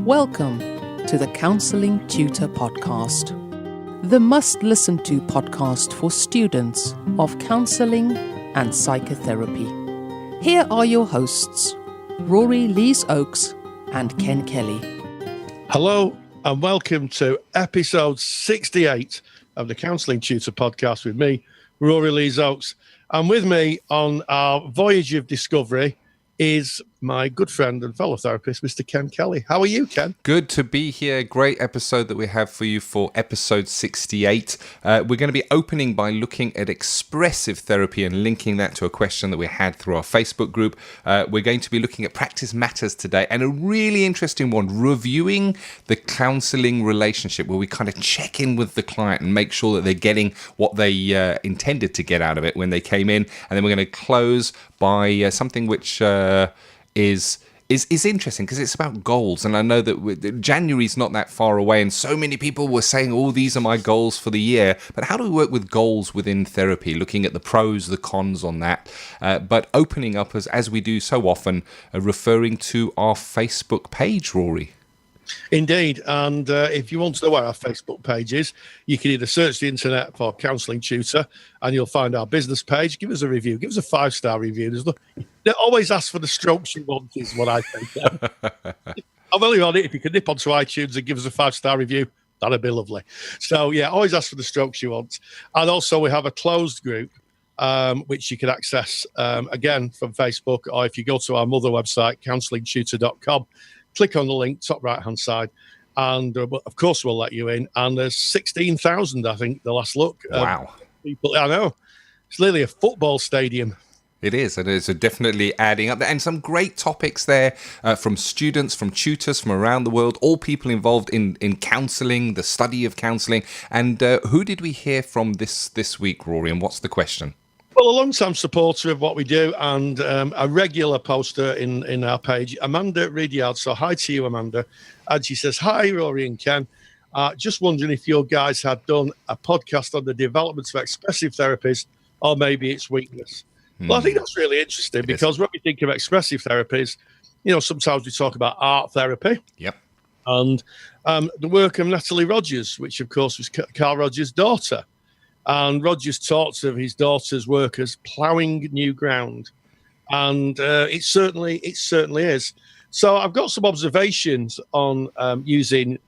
Welcome to the Counselling Tutor podcast, the must-listen-to podcast for students of counselling and psychotherapy. Here are your hosts, Rory Lees-Oakes and Ken Kelly. Hello and welcome to episode 68 of the Counselling Tutor podcast with me, Rory Lees-Oakes. And with me on our voyage of discovery is my good friend and fellow therapist, Mr. Ken Kelly. How are you, Ken? Good to be here. Great episode that we have for you for episode 68. We're going to be opening by looking at expressive therapy and linking that to a question that we had through our Facebook group. We're going to be looking at practice matters today and a really interesting one, reviewing the counselling relationship, where we kind of check in with the client and make sure that they're getting what they intended to get out of it when they came in. And then we're going to close by something which is interesting because it's about goals. And I know that January's not that far away, and so many people were saying, oh, these are my goals for the year. But how do we work with goals within therapy, looking at the pros, the cons on that, but opening up, as we do so often, referring to our Facebook page, Rory? Indeed, and if you want to know where our Facebook page is, you can either search the internet for Counselling Tutor and you'll find our business page. Give us a review, give us a 5-star review. They always ask for the strokes you want, is what I think. I'm only on it. If you can nip onto iTunes and give us a 5-star review, that'd be lovely. So yeah, always ask for the strokes you want. And also we have a closed group which you can access again from Facebook, or if you go to our mother website, counsellingtutor.com, click on the link, top right-hand side, and of course we'll let you in. And there's 16,000, I think, the last look. Wow. People, I know. It's literally a football stadium. It is, and it's definitely adding up there. And some great topics there from students, from tutors from around the world, all people involved in counselling, the study of counselling. And who did we hear from this week, Rory, and what's the question? Well, a long-time supporter of what we do and a regular poster in our page, Amanda Ridyard. So hi to you, Amanda. And she says, hi, Rory and Ken. Just wondering if your guys had done a podcast on the development of expressive therapies or maybe its weakness. Well, I think that's really interesting because when we think of expressive therapies, sometimes we talk about art therapy. Yep. And the work of Natalie Rogers, which, of course, was Carl Rogers' daughter. And Rogers talks of his daughter's work as ploughing new ground. And it certainly is. So I've got some observations on using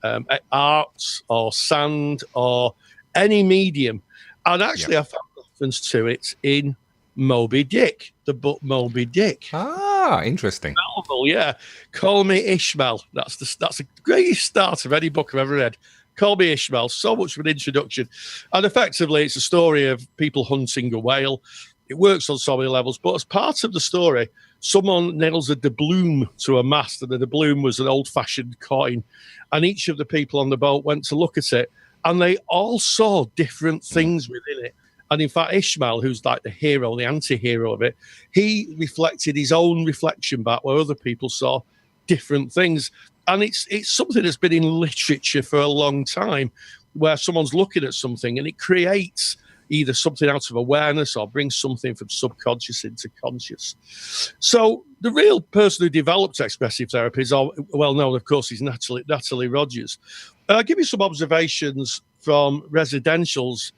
art or sand or any medium. And actually, I found reference to it in Moby Dick, the book Moby Dick. Ah, interesting. Novel, yeah. Call Me Ishmael. That's the greatest start of any book I've ever read. Call Me Ishmael, so much of an introduction. And effectively, it's a story of people hunting a whale. It works on so many levels. But as part of the story, someone nails a doubloon to a mast, and the doubloon was an old-fashioned coin. And each of the people on the boat went to look at it, and they all saw different things within it. And in fact, Ishmael, who's like the hero, the anti-hero of it, he reflected his own reflection back where other people saw different things. And it's something that's been in literature for a long time, where someone's looking at something and it creates either something out of awareness or brings something from subconscious into conscious. So the real person who developed expressive therapy is well known, of course, is Natalie Rogers. I'll give you some observations from residentials,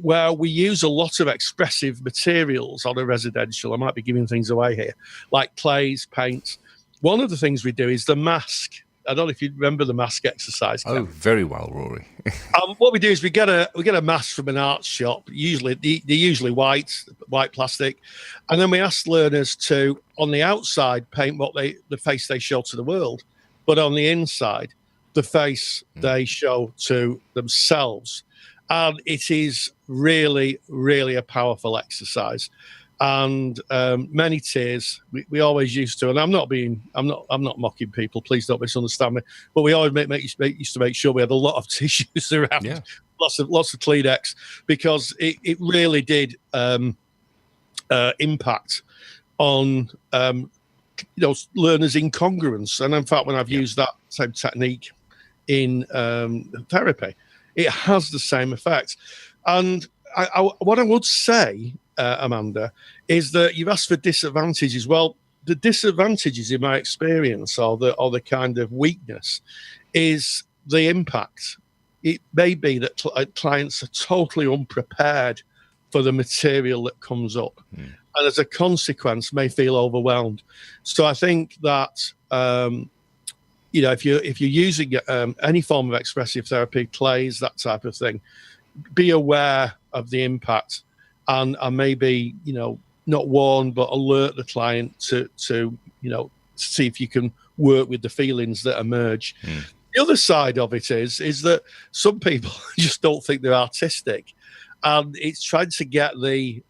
where we use a lot of expressive materials on a residential. I might be giving things away here, like clays, paints. One of the things we do is the mask. I don't know if you remember the mask exercise. Oh, very well, Rory. What we do is we get a mask from an art shop. Usually, they're usually white plastic, and then we ask learners to, on the outside, paint the face they show to the world, but on the inside, the face they show to themselves. And it is really, really a powerful exercise. And many tears we always used to, and I'm not mocking people, please don't misunderstand me, but we always used to make sure we had a lot of tissues around, lots of Kleenex, because it really did impact on learners' incongruence. And in fact, when I've used that same technique in therapy, it has the same effect. And what I would say, Amanda, is that you've asked for disadvantages. Well, the disadvantages in my experience, or the kind of weakness, is the impact. It may be that clients are totally unprepared for the material that comes up, and as a consequence may feel overwhelmed. So I think that if you're using any form of expressive therapy, plays, that type of thing, be aware of the impact, and maybe not warn but alert the client to see if you can work with the feelings that emerge. The other side of it is that some people just don't think they're artistic, and it's trying to get the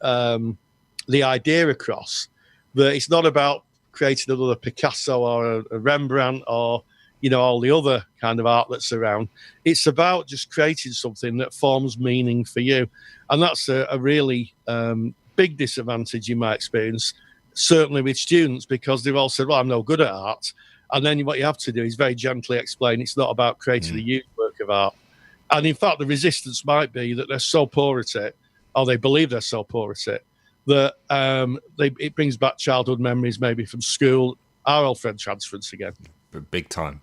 idea across that it's not about creating another Picasso or a Rembrandt or all the other kind of art that's around. It's about just creating something that forms meaning for you, and that's a really big disadvantage in my experience, certainly with students, because they've all said, well, I'm no good at art. And then what you have to do is very gently explain it's not about creating a huge work of art. And in fact, the resistance might be that they're so poor at it, or they believe they're so poor at it, that it brings back childhood memories, maybe from school. Our old friend transference again. Big time.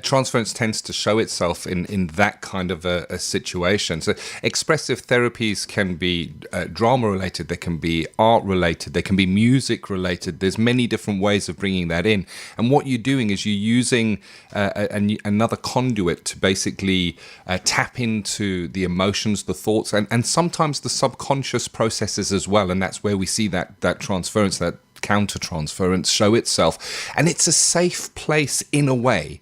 Transference tends to show itself in that kind of a situation. So expressive therapies can be drama related, they can be art related, they can be music related. There's many different ways of bringing that in. And what you're doing is you're using another conduit to basically tap into the emotions, the thoughts, and sometimes the subconscious processes as well. And that's where we see that transference, that counter-transference show itself. And it's a safe place in a way,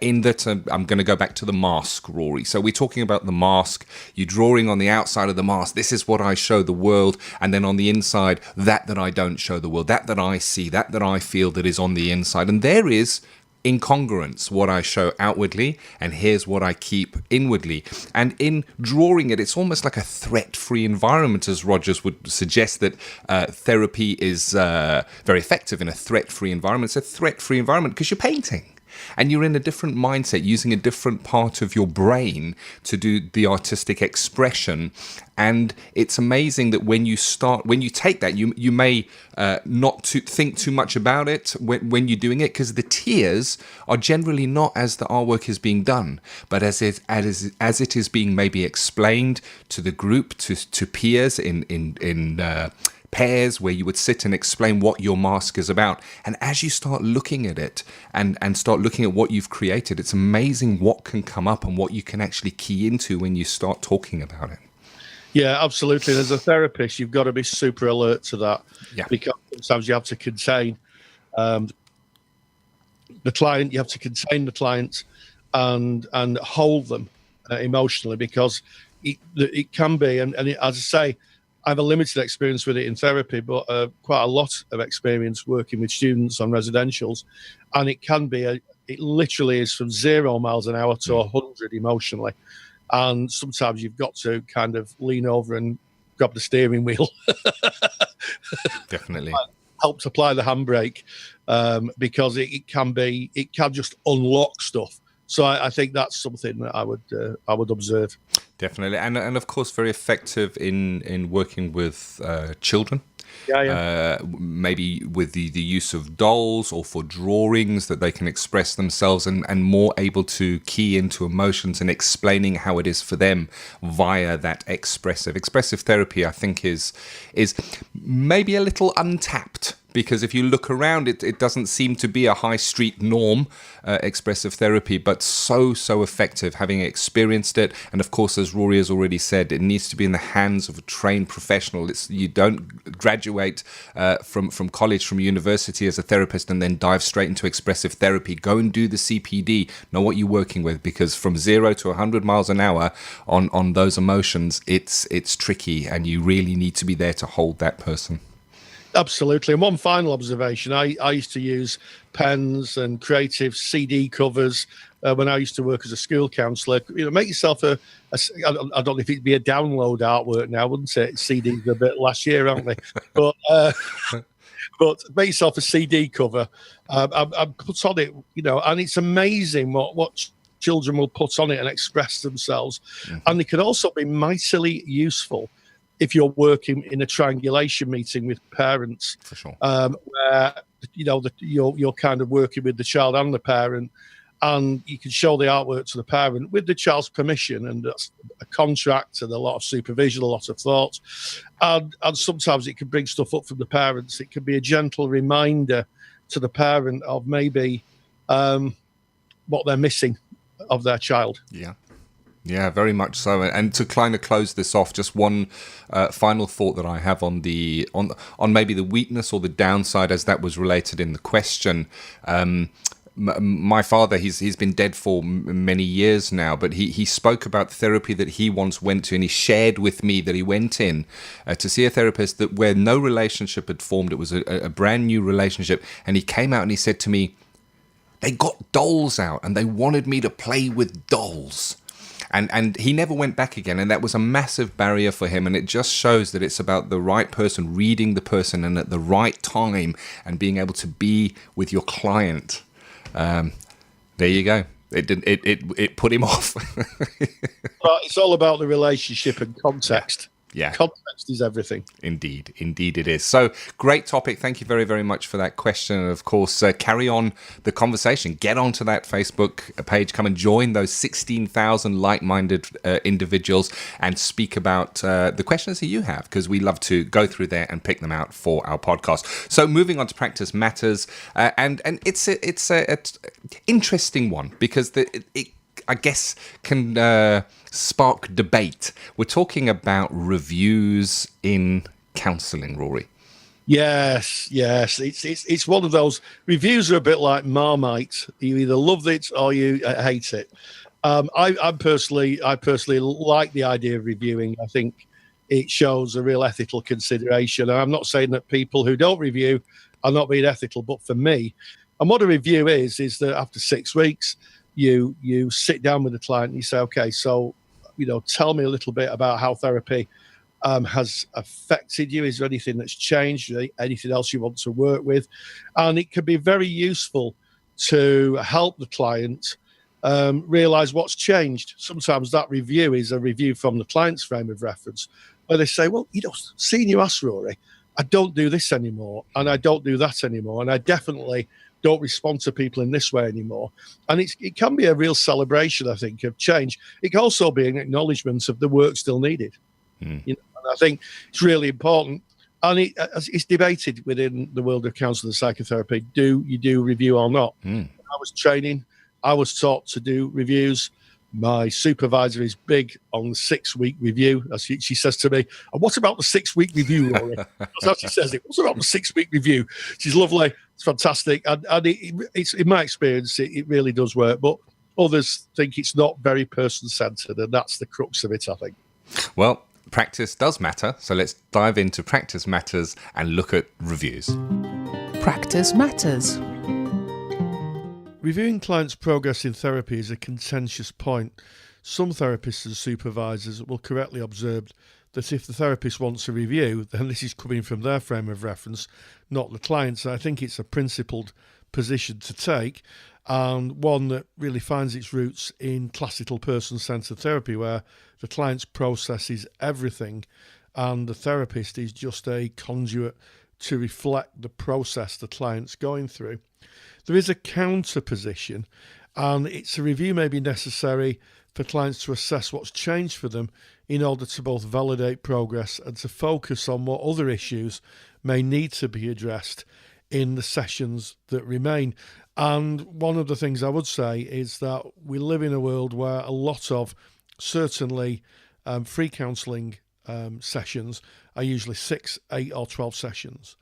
in that I'm going to go back to the mask, Rory. So we're talking about the mask. You're drawing on the outside of the mask. This is what I show the world. And then on the inside, that I don't show the world, that I see, that I feel, that is on the inside. And there is incongruence, what I show outwardly, and here's what I keep inwardly. And in drawing it, it's almost like a threat-free environment, as Rogers would suggest that therapy is very effective in a threat-free environment. It's a threat-free environment because you're painting. And you're in a different mindset, using a different part of your brain to do the artistic expression. And it's amazing that when you take that, you may not think too much about it when you're doing it, because the tears are generally not as the artwork is being done, but as it is being maybe explained to the group, to peers in pairs, where you would sit and explain what your mask is about. And as you start looking at it and start looking at what you've created, it's amazing what can come up and what you can actually key into when you start talking about it. Yeah, absolutely. As a therapist, you've got to be super alert to that, because sometimes you have to contain the client. You have to contain the client and hold them emotionally, because it can be. And as I say, I have a limited experience with it in therapy, but quite a lot of experience working with students on residentials. And it can be, it literally is from 0 miles an hour to 100 emotionally. And sometimes you've got to kind of lean over and grab the steering wheel. Definitely. Help to apply the handbrake, because it can just unlock stuff. So I think that's something that I would observe. Definitely, and of course, very effective in working with children. Maybe with the use of dolls, or for drawings that they can express themselves, and more able to key into emotions and explaining how it is for them via that expressive therapy. I think is maybe a little untapped, because if you look around, it doesn't seem to be a high street norm, expressive therapy, but so effective, having experienced it. And of course, as Rory has already said, it needs to be in the hands of a trained professional. You don't graduate from college, from university as a therapist and then dive straight into expressive therapy. Go and do the CPD, know what you're working with, because from 0 to 100 miles an hour on those emotions, it's tricky, and you really need to be there to hold that person. Absolutely. And one final observation, I used to use pens and creative CD covers when I used to work as a school counsellor. Make yourself I don't know if it'd be a download artwork now, wouldn't it? CDs are a bit last year, aren't they? But make yourself a CD cover. I put on it, and it's amazing what children will put on it and express themselves. Mm-hmm. And they can also be mightily useful if you're working in a triangulation meeting with parents, For sure. where you're kind of working with the child and the parent, and you can show the artwork to the parent with the child's permission, and that's a contract and a lot of supervision, a lot of thought, and sometimes it can bring stuff up from the parents. It can be a gentle reminder to the parent of maybe what they're missing of their child. Yeah, very much so. And to kind of close this off, just one final thought that I have on maybe the weakness or the downside, as that was related in the question. My father, he's been dead for many years now, but he spoke about therapy that he once went to, and he shared with me that he went in to see a therapist where no relationship had formed. It was a brand new relationship, and he came out and he said to me, they got dolls out and they wanted me to play with dolls. And he never went back again, and that was a massive barrier for him. And it just shows that it's about the right person, reading the person, and at the right time, and being able to be with your client. There you go. It put him off. Well, it's all about the relationship and context. Yeah. Context is everything. Indeed it is. So, great topic. Thank you very, very much for that question. And of course, carry on the conversation. Get onto that Facebook page. Come and join those 16,000 like-minded individuals and speak about the questions that you have, because we love to go through there and pick them out for our podcast. So, moving on to Practice Matters, and it's a interesting one, because it I guess can spark debate. We're talking about reviews in counselling, Rory. Yes. It's one of those reviews are a bit like Marmite. You either love it or you hate it. I personally like the idea of reviewing. I think it shows a real ethical consideration. And I'm not saying that people who don't review are not being ethical, but for me, and what a review is that after 6 weeks, you sit down with the client and you say, okay, so, tell me a little bit about how therapy has affected you. Is there anything that's changed? Anything else you want to work with? And it can be very useful to help the client realize what's changed. Sometimes that review is a review from the client's frame of reference, where they say, well, seeing you ask, Rory, I don't do this anymore, and I don't do that anymore, and I definitely don't respond to people in this way anymore. And it can be a real celebration, I think, of change. It can also be an acknowledgement of the work still needed. And I think it's really important. And it's debated within the world of counselling and psychotherapy. Do you do review or not? When I was training, I was taught to do reviews. My supervisor is big on the 6-week review. As she says to me, and what about the 6-week review, Rory? That's how she says it. What about the 6-week review? She's lovely. It's fantastic. And it's in my experience, it really does work. But others think it's not very person-centered, and that's the crux of it, I think. Well, practice does matter. So let's dive into Practice Matters and look at reviews. Practice Matters. Reviewing clients' progress in therapy is a contentious point. Some therapists and supervisors will correctly observe that if the therapist wants a review, then this is coming from their frame of reference, not the client's. I think it's a principled position to take, and one that really finds its roots in classical person-centered therapy, where the client's process is everything and the therapist is just a conduit to reflect the process the client's going through. There is a counter position, and it's a review may be necessary for clients to assess what's changed for them in order to both validate progress and to focus on what other issues may need to be addressed in the sessions that remain. And one of the things I would say is that we live in a world where a lot of certainly free counselling sessions are usually 6, 8 or 12 sessions.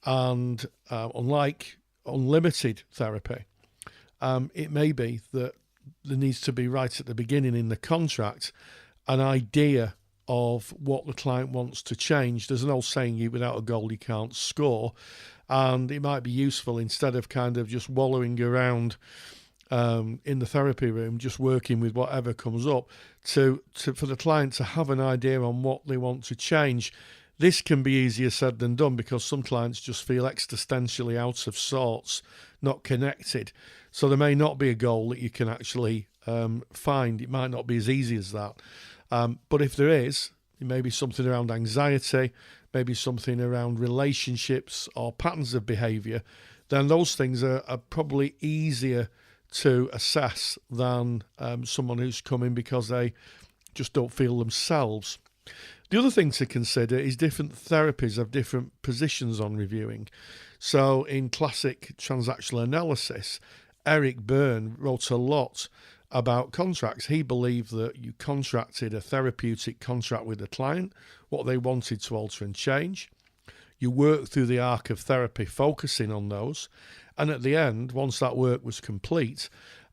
And unlike unlimited therapy, it may be that there needs to be right at the beginning in the contract an idea of what the client wants to change. There's an old saying, you without a goal you can't score, and it might be useful, instead of kind of just wallowing around in the therapy room, just working with whatever comes up, to for the client to have an idea on what they want to change. This can be easier said than done, because some clients just feel existentially out of sorts, not connected. So there may not be a goal that you can actually find. It might not be as easy as that. But if there is, maybe something around anxiety, maybe something around relationships or patterns of behaviour, then those things are probably easier to assess than someone who's coming because they just don't feel themselves. The other thing to consider is different therapies have different positions on reviewing. So in classic transactional analysis, Eric Byrne wrote a lot about contracts. He believed that you contracted a therapeutic contract with a client, what they wanted to alter and change. You worked through the arc of therapy, focusing on those. And at the end, once that work was complete,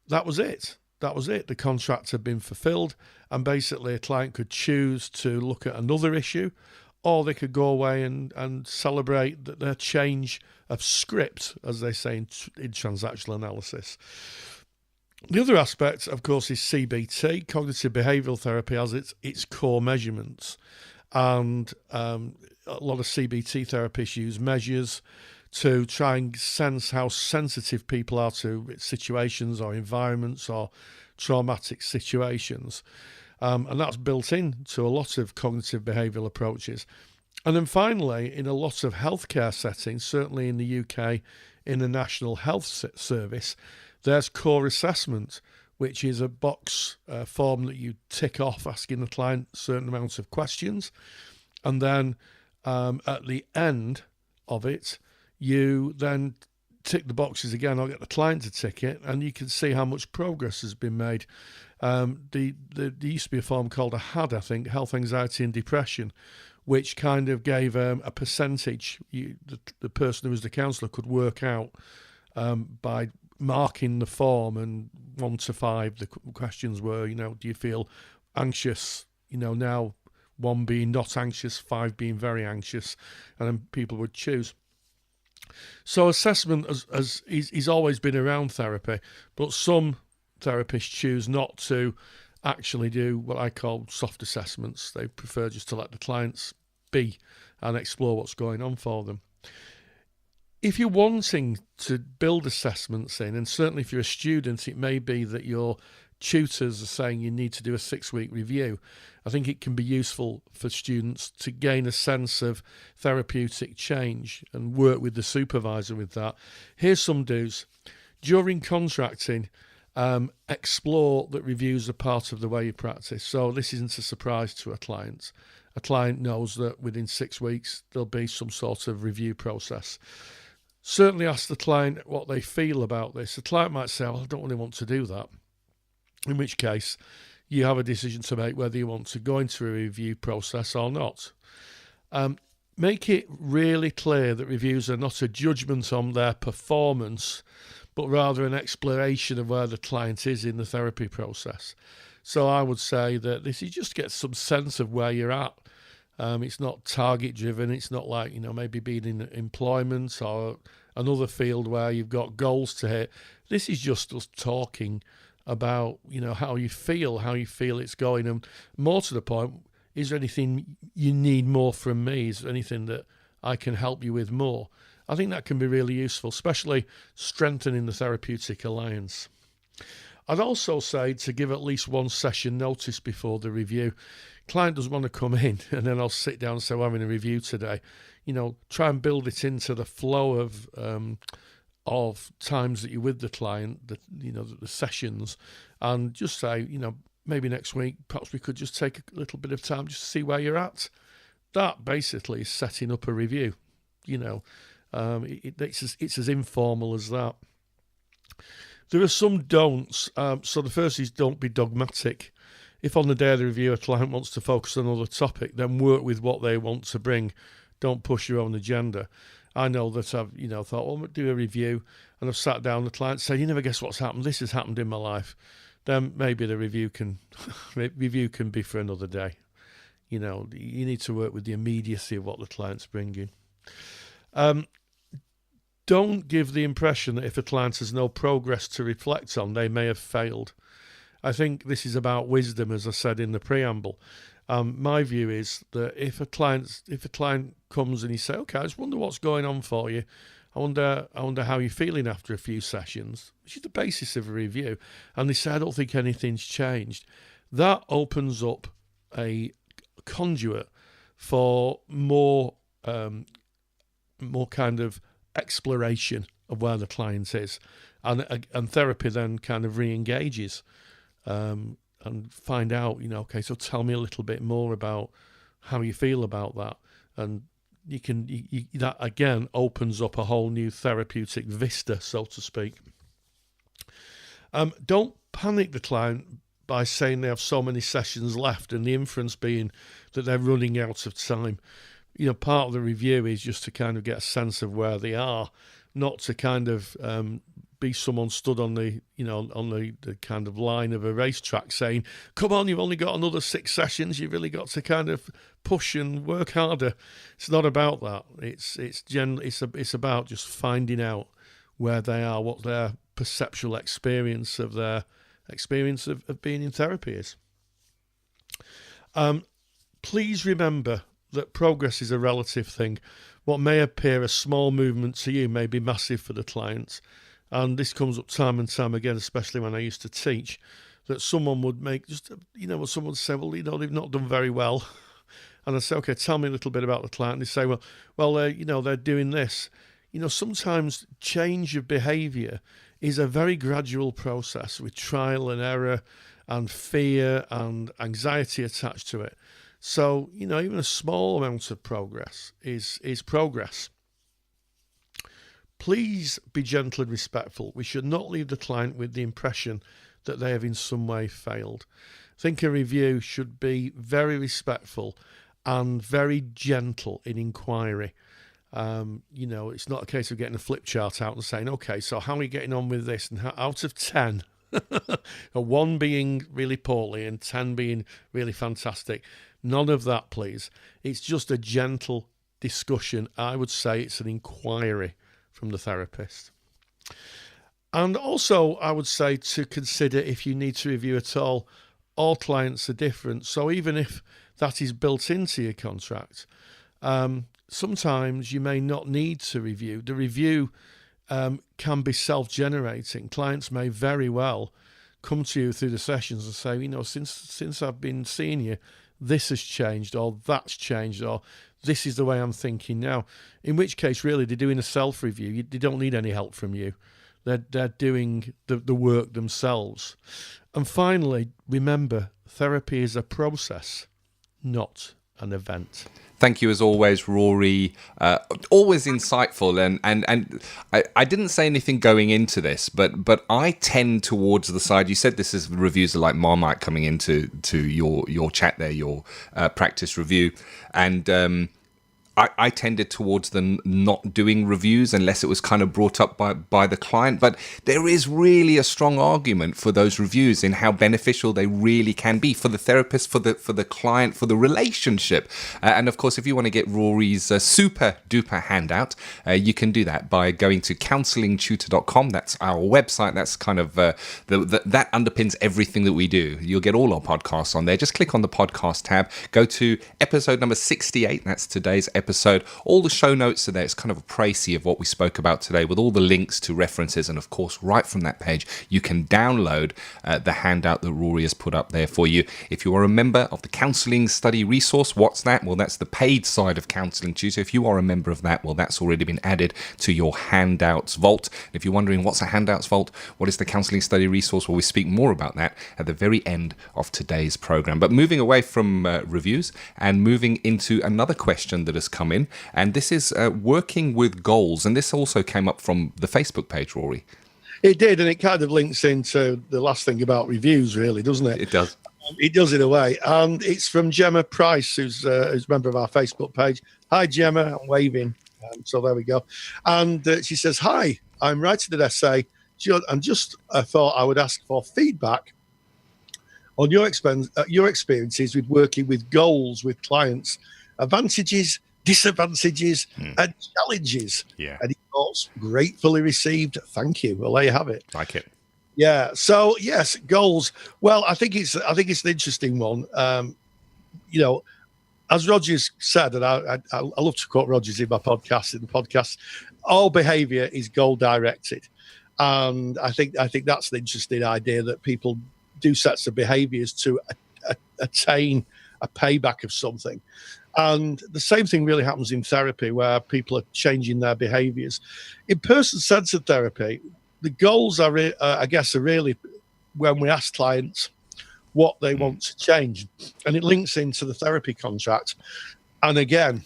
that was it. That was it. The contract had been fulfilled, and basically a client could choose to look at another issue, or they could go away and celebrate their change of script, as they say in transactional analysis. The other aspect, of course, is CBT. Cognitive behavioural therapy has its core measurements, and a lot of CBT therapists use measures to try and sense how sensitive people are to situations or environments or traumatic situations. And that's built into a lot of cognitive behavioural approaches. And then finally, in a lot of healthcare settings, certainly in the UK, in the National Health Service, there's core assessment, which is a box form that you tick off asking the client certain amounts of questions. And then at the end of it, you then tick the boxes again. I'll get the client to tick it, and you can see how much progress has been made. There used to be a form called a HAD, I think, Health, Anxiety and Depression, which kind of gave a percentage. The person who was the counsellor could work out by marking the form, and 1 to 5, the questions were, do you feel anxious? Now 1 being not anxious, 5 being very anxious, and then people would choose. So assessment is always been around therapy, but some therapists choose not to actually do what I call soft assessments. They prefer just to let the clients be and explore what's going on for them. If you're wanting to build assessments in, and certainly if you're a student, it may be that your tutors are saying you need to do a 6-week review. I think it can be useful for students to gain a sense of therapeutic change and work with the supervisor with that. Here's some do's. During contracting, explore that reviews are part of the way you practice. So this isn't a surprise to a client. A client knows that within 6 weeks there'll be some sort of review process. Certainly ask the client what they feel about this. The client might say, well, I don't really want to do that. In which case, you have a decision to make whether you want to go into a review process or not. Make it really clear that reviews are not a judgment on their performance, but rather an exploration of where the client is in the therapy process. So I would say that this is just to get some sense of where you're at. It's not target driven. It's not like, maybe being in employment or another field where you've got goals to hit. This is just us talking about, how you feel it's going. And more to the point, is there anything you need more from me? Is there anything that I can help you with more? I think that can be really useful, especially strengthening the therapeutic alliance. I'd also say to give at least 1 session notice before the review. Client doesn't want to come in and then I'll sit down and say, we're having a review today. Try and build it into the flow of times that you're with the client, the sessions, and just say, maybe next week, perhaps we could just take a little bit of time just to see where you're at. That basically is setting up a review. It's as informal as that. There are some don'ts. So the first is don't be dogmatic. If on the day of the review a client wants to focus on another topic, then work with what they want to bring. Don't push your own agenda. I know that I've thought, well, I'm going to do a review, and I've sat down. The client said, "You never guess what's happened. This has happened in my life." Then maybe the review can be for another day. You need to work with the immediacy of what the client's bringing. Don't give the impression that if a client has no progress to reflect on, they may have failed. I think this is about wisdom, as I said in the preamble. My view is that if a client comes and he says, "Okay, I just wonder what's going on for you. I wonder how you're feeling after a few sessions," which is the basis of a review, and they say, "I don't think anything's changed," that opens up a conduit for more kind of exploration of where the client is, and therapy then kind of re-engages and find out, okay, so tell me a little bit more about how you feel about that, and that again opens up a whole new therapeutic vista, so to speak. Don't panic the client by saying they have so many sessions left, and the inference being that they're running out of time. Part of the review is just to kind of get a sense of where they are, not to kind of be someone stood on the kind of line of a racetrack saying, come on, you've only got another 6 sessions, you've really got to kind of push and work harder. It's not about that. It's about just finding out where they are, what their perceptual experience of being in therapy is. Please remember that progress is a relative thing. What may appear a small movement to you may be massive for the client. And this comes up time and time again, especially when I used to teach, that someone would make someone would say, well, they've not done very well. And I say, okay, tell me a little bit about the client. And they say, well, they're doing this. Sometimes change of behaviour is a very gradual process with trial and error and fear and anxiety attached to it. So, even a small amount of progress is progress. Please be gentle and respectful. We should not leave the client with the impression that they have in some way failed. I think a review should be very respectful and very gentle in inquiry. It's not a case of getting a flip chart out and saying, okay, so how are you getting on with this? And out of 10, 1 being really poorly and 10 being really fantastic. None of that, please. It's just a gentle discussion. I would say it's an inquiry from the therapist. And also, I would say to consider, if you need to review at all clients are different. So even if that is built into your contract, sometimes you may not need to review. The review can be self-generating. Clients may very well come to you through the sessions and say, since I've been seeing you, this has changed, or that's changed, or this is the way I'm thinking now. In which case, really, they're doing a self-review. They don't need any help from you. They're doing the work themselves. And finally, remember, therapy is a process, not an event. Thank you as always, Rory. Always insightful, and I didn't say anything going into this, but I tend towards the side. You said this is reviews are like Marmite coming into your chat there, your practice review, and I tended towards the not doing reviews unless it was kind of brought up by the client. But there is really a strong argument for those reviews in how beneficial they really can be for the therapist, for the client, for the relationship. And of course, if you want to get Rory's super duper handout, you can do that by going to counsellingtutor.com. That's our website. That's kind of that underpins everything that we do. You'll get all our podcasts on there. Just click on the podcast tab. Go to episode number 68. That's today's episode. All the show notes are there. It's kind of a précis of what we spoke about today, with all the links to references, and of course right from that page you can download the handout that Rory has put up there for you. If you are a member of the Counselling Study Resource, what's that? Well, that's the paid side of Counselling Tutor. If you are a member of that, well, that's already been added to your handouts vault. If you're wondering what's a handouts vault, what is the Counselling Study Resource, well, we speak more about that at the very end of today's program. But moving away from reviews and moving into another question that has come in, and this is working with goals, and this also came up from the Facebook page, Rory. It did, and it kind of links into the last thing about reviews, really, doesn't it? It does. It does in a way, and it's from Gemma Price, who's a member of our Facebook page. Hi, Gemma, I'm waving, so there we go. And she says, hi, I'm writing an essay, and just thought I would ask for feedback on your experiences with working with goals with clients, advantages, disadvantages, and challenges. Yeah. And he thoughts, gratefully received. Thank you. Well, there you have it. Like it. Yeah. So yes, goals. Well, I think it's an interesting one. As Rogers said, and I love to quote Rogers in my podcast. All behaviour is goal directed, and I think that's an interesting idea, that people do sets of behaviours to attain a payback of something. And the same thing really happens in therapy, where people are changing their behaviors. In person-centered therapy, the goals are really when we ask clients what they want to change, and it links into the therapy contract. And again,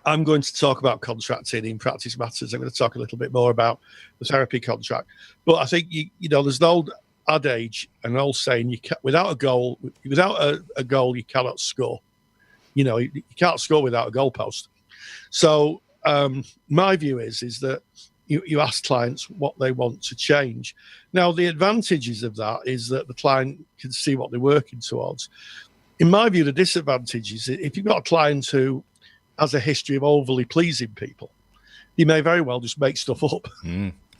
I'm going to talk about contracting in Practice Matters. I'm going to talk a little bit more about the therapy contract. But I think, there's an old adage, an old saying, without a goal, you cannot score. You can't score without a goalpost. So my view is that you ask clients what they want to change. Now, the advantages of that is that the client can see what they're working towards. In my view, the disadvantage is if you've got a client who has a history of overly pleasing people, you may very well just make stuff up.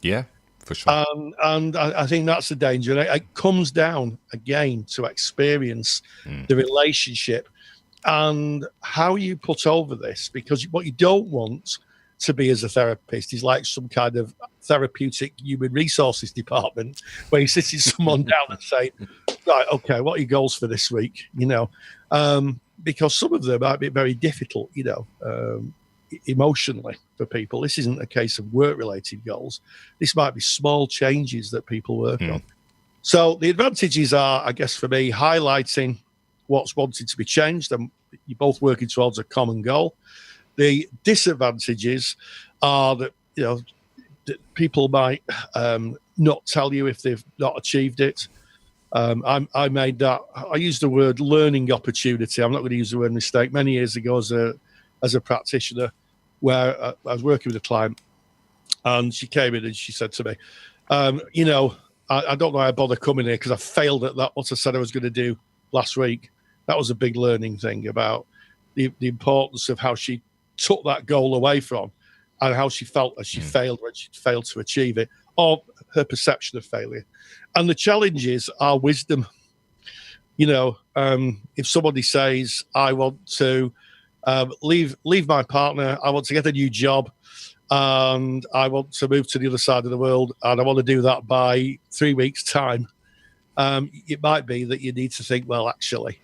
Yeah, for sure. And I think that's the danger. And it comes down, again, to experience, the relationship, and how you put over this. Because what you don't want to be as a therapist is like some kind of therapeutic human resources department where you're sitting someone down and saying, right, okay, what are your goals for this week? Because some of them might be very difficult, emotionally for people. This isn't a case of work-related goals. This might be small changes that people work on. So the advantages are, I guess, for me, highlighting what's wanted to be changed, and you're both working towards a common goal. The disadvantages are that, that people might not tell you if they've not achieved it. I used the word learning opportunity. I'm not going to use the word mistake. Many years ago as a practitioner, where I was working with a client, and she came in and she said to me, I don't know why I bother coming here because I failed at that, what I said I was going to do last week. That was a big learning thing about the importance of how she took that goal away from, and how she felt as she failed when she failed to achieve it, or her perception of failure. And the challenges are wisdom. If somebody says, I want to leave my partner, I want to get a new job, and I want to move to the other side of the world, and I want to do that by 3 weeks' time, it might be that you need to think, well, actually,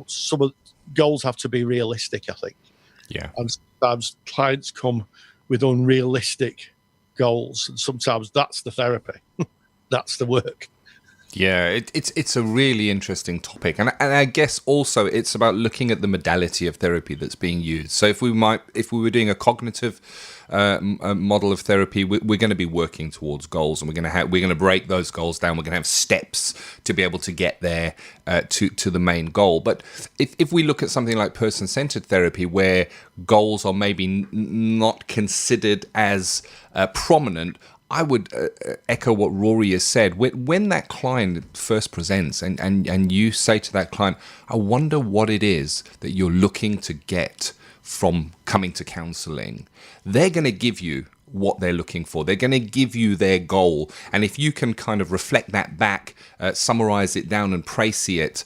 some of goals have to be realistic, I think. Yeah. And sometimes clients come with unrealistic goals, and sometimes that's the therapy. That's the work. Yeah, it's a really interesting topic, and I guess also it's about looking at the modality of therapy that's being used. So if we were doing a cognitive model of therapy, we're going to be working towards goals, and we're going to break those goals down. We're going to have steps to be able to get there to the main goal. But if we look at something like person-centered therapy, where goals are maybe not considered as prominent, I would echo what Rory has said. When that client first presents and you say to that client, I wonder what it is that you're looking to get from coming to counselling, they're going to give you what they're looking for. They're going to give you their goal. And if you can kind of reflect that back, summarize it down and précis it,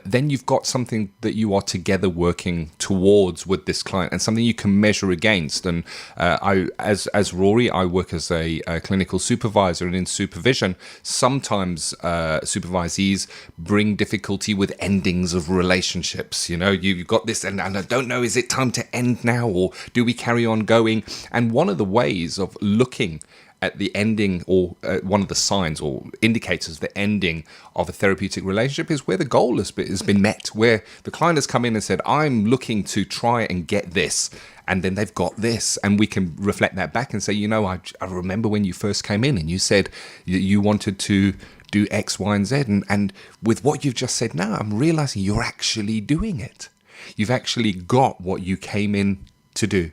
then you've got something that you are together working towards with this client, and something you can measure against. And as Rory, I work as a clinical supervisor, and in supervision, sometimes supervisees bring difficulty with endings of relationships. You've got this, and I don't know, is it time to end now, or do we carry on going? And one of the ways of looking at the ending, or one of the signs or indicators of the ending of a therapeutic relationship, is where the goal has been met, where the client has come in and said, I'm looking to try and get this, and then they've got this, and we can reflect that back and say, I remember when you first came in and you said you wanted to do X, Y, and Z, and with what you've just said now, I'm realizing you're actually doing it. You've actually got what you came in to do.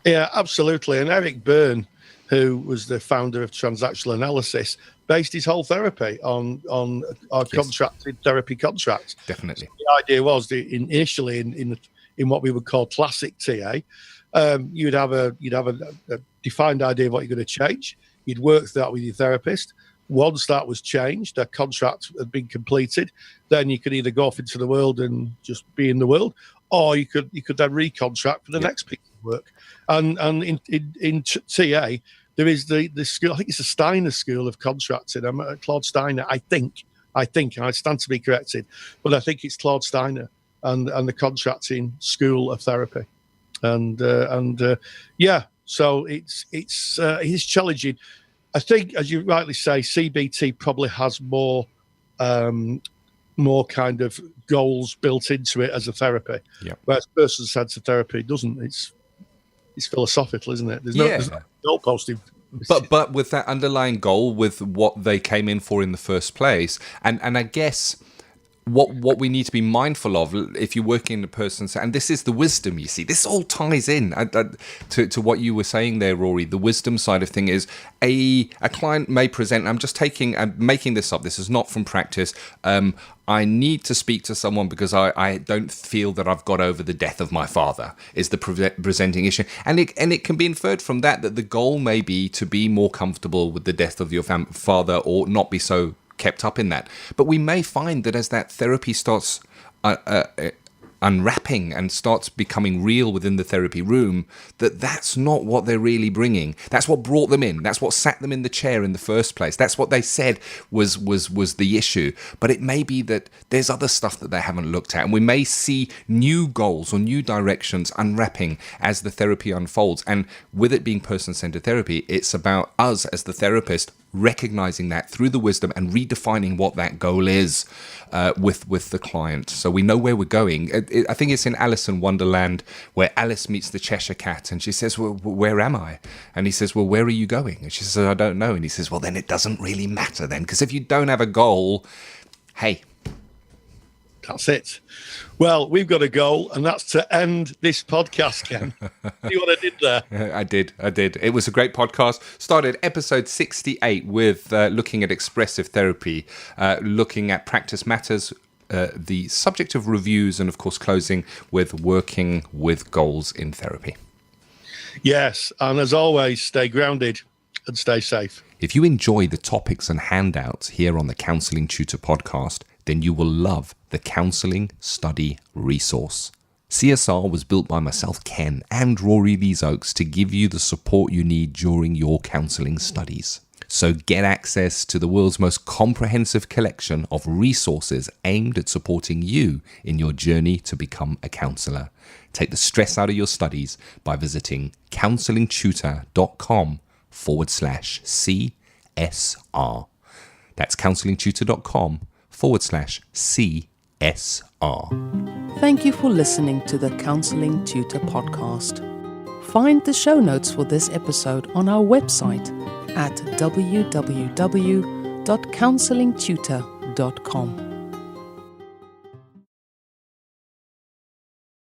Yeah, absolutely. And Eric Byrne, who was the founder of transactional analysis, based his whole therapy on our contracted therapy contract. Definitely. So the idea was initially in what we would call classic TA, you'd have a defined idea of what you're going to change. You'd work that with your therapist. Once that was changed, a contract had been completed, then you could either go off into the world and just be in the world, or you could then recontract for the next piece of work. And in TA, there is the school, I think it's the Steiner School of Contracting. Claude Steiner, I think, I stand to be corrected, but I think it's Claude Steiner and the contracting school of therapy, and so it's challenging. I think, as you rightly say, CBT probably has more kind of goals built into it as a therapy, whereas person-centered therapy doesn't. It's philosophical, isn't it? There's no goalposting. But with that underlying goal, with what they came in for in the first place, and I guess what we need to be mindful of if you're working in a person's, and this is the wisdom, you see, this all ties in to what you were saying there, Rory. The wisdom side of thing is a client may present, I'm making this up, this is not from practice, I need to speak to someone because I don't feel that I've got over the death of my father, is the presenting issue. And it can be inferred from that the goal may be to be more comfortable with the death of your father, or not be so kept up in that. But we may find that as that therapy starts unwrapping and starts becoming real within the therapy room, that's not what they're really bringing. That's what brought them in. That's what sat them in the chair in the first place. That's what they said was the issue. But it may be that there's other stuff that they haven't looked at, and we may see new goals or new directions unwrapping as the therapy unfolds. And with it being person-centered therapy, it's about us as the therapist recognizing that through the wisdom and redefining what that goal is with the client, so we know where we're going. I think it's in Alice in Wonderland where Alice meets the Cheshire Cat and she says, well, where am I? And he says, well, where are you going? And she says, I don't know. And he says, well, then it doesn't really matter then, because if you don't have a goal, hey, that's it. Well, we've got a goal, and that's to end this podcast, Ken. See what I did there? I did. It was a great podcast. Started episode 68 with looking at expressive therapy, looking at practice matters, the subject of reviews, and of course closing with working with goals in therapy. Yes, and as always, stay grounded and stay safe. If you enjoy the topics and handouts here on the Counselling Tutor podcast, then you will love the Counselling Study Resource. CSR was built by myself, Ken, and Rory Lees Oakes to give you the support you need during your counselling studies. So get access to the world's most comprehensive collection of resources aimed at supporting you in your journey to become a counsellor. Take the stress out of your studies by visiting counsellingtutor.com/CSR. That's counsellingtutor.com/CSR. Thank you for listening to the Counselling Tutor podcast. Find the show notes for this episode on our website at www.counsellingtutor.com.